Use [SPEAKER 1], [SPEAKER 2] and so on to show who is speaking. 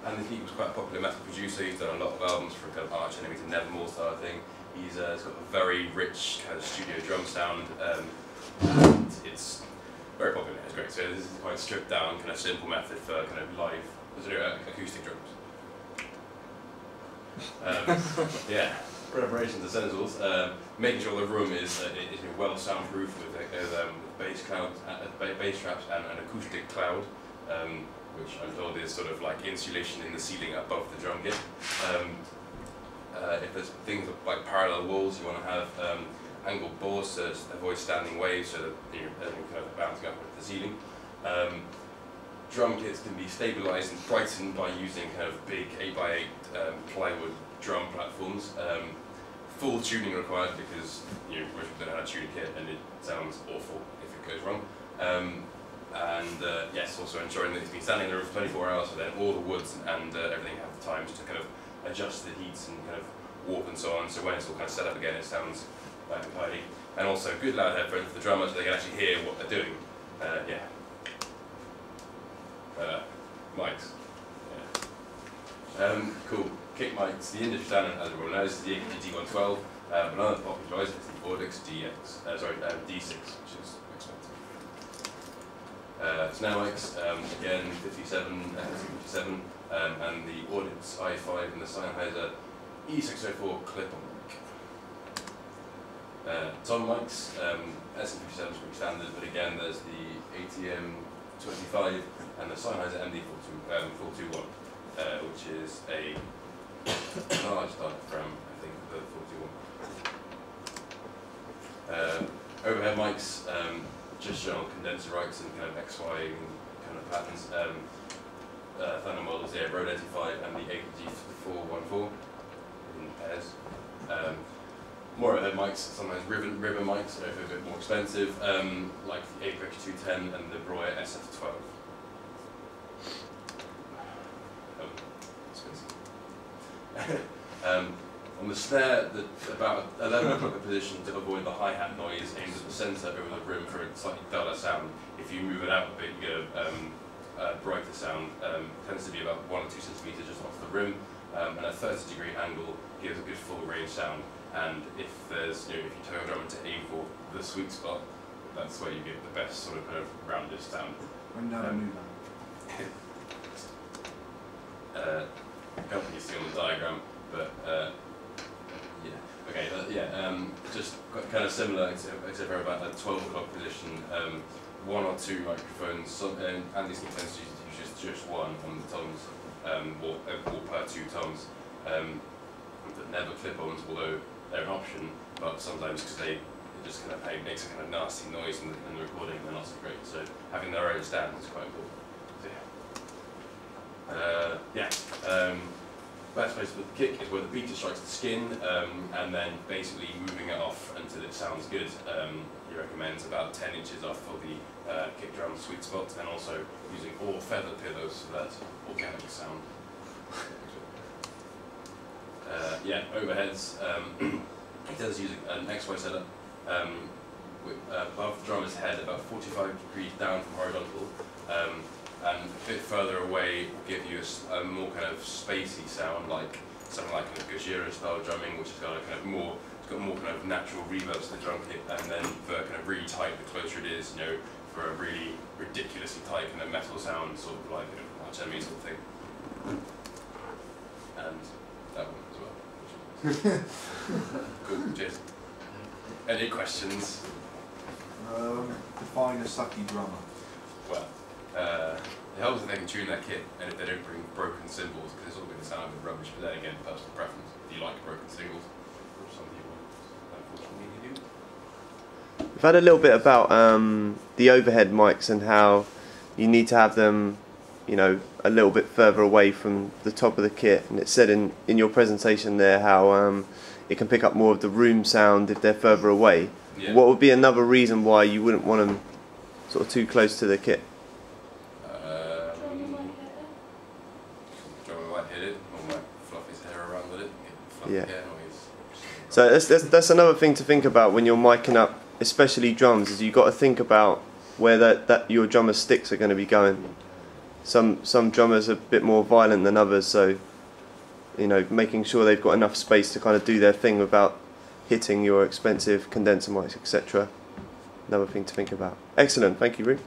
[SPEAKER 1] Andy Keith was quite a popular metal producer. He's done a lot of albums from kind of Arch Enemy to Nevermore style thing. He's got a very rich kind of studio drum sound, and it's very popular. It's great. So this is quite a stripped down, kind of simple method for kind of live acoustic drums. Yeah, preparations essentials. Making sure the room is well soundproof with bass clouds, bass traps, and an acoustic cloud, which I'm told is sort of like insulation in the ceiling above the drum kit. If there's things like parallel walls, you want to have angled bores to avoid standing waves, so that you're kind of bouncing up with the ceiling. Drum kits can be stabilised and brightened by using kind of big 8x8 plywood drum platforms. Full tuning required because most people don't know how to tune a kit and it sounds awful if it goes wrong. Yes, also ensuring that it's been standing there for 24 hours, so then all the woods and everything have the time to kind of adjust the heats and kind of warp and so on, so when it's all kind of set up again it sounds nice and tidy. And also good loud headphones for the drummers so they can actually hear what they're doing. Mics. Yeah. Cool. Kick mics, the industry standard as everyone knows is the D112, but another popular choice is the Audix D6, which is expensive. Snare mics, again 57, and the Audix i5 and the Sennheiser E604 clip-on mic. Tom mics, SM57 is pretty standard, but again there's the ATM25 and the Sennheiser MD421, which is a large type from, I think, the 41. Overhead mics, just shown condenser rights and kind of XY kind of patterns. Thunder models here, Rode 85 and the APG414 in pairs. More overhead mics, sometimes ribbon mics, so a bit more expensive, like the Apex 210 and the Royer SF12. On the snare, about 11 o'clock position to avoid the hi-hat noise aimed at the centre over the rim for a slightly duller sound. If you move it out a bit, you get a brighter sound. Tends to be about 1 or 2 centimetres just off the rim, and a 30-degree angle gives a good full range sound. And if there's, if you tell your drummer to aim for the sweet spot, that's where you get the best sort of kind of rounded sound.
[SPEAKER 2] I never knew that.
[SPEAKER 1] Can't really see on the diagram, but just kind of similar, except for about a 12 o'clock position. 1 or 2 microphones, and Andy's tends to use just one on the toms, or per 2 toms, that never clip-ons, although they're an option, but sometimes because it just kind of makes a kind of nasty noise in the recording, they're not so great. So having their own stand is quite important. So, best place for the kick is where the beater strikes the skin, and then basically moving it off until it sounds good. He recommends about 10 inches off for the kick drum sweet spot, and also using all feather pillows for that organic sound. Overheads. He does use an XY setup above the drummer's head, about 45 degrees down from horizontal. And a bit further away will give you a more kind of spacey sound, like something like a Gojira style drumming, which has got a kind of more, it's got more kind of natural reverbs to the drum kit, and then for kind of really tight, the closer it is, for a really ridiculously tight kind of metal sound, sort of like Arch Enemy sort of thing. And that one as well. Cool, cheers. Any questions?
[SPEAKER 2] Define a sucky drummer.
[SPEAKER 1] Well. It helps if they can tune their kit, and if they don't bring broken cymbals, because it's all going to sound a bit rubbish. But then again, personal preference. If you like broken cymbals, which some people unfortunately do.
[SPEAKER 3] We've had a little bit about the overhead mics and how you need to have them, a little bit further away from the top of the kit. And it said in your presentation there how it can pick up more of the room sound if they're further away. Yeah. What would be another reason why you wouldn't want them sort of too close to the kit? Yeah. So that's another thing to think about when you're miking up, especially drums, is you've got to think about where that your drummer sticks are going to be going. some drummers are a bit more violent than others, so you know, making sure they've got enough space to kind of do their thing without hitting your expensive condenser mics, etc. Another thing to think about. Excellent, thank you, Ruth.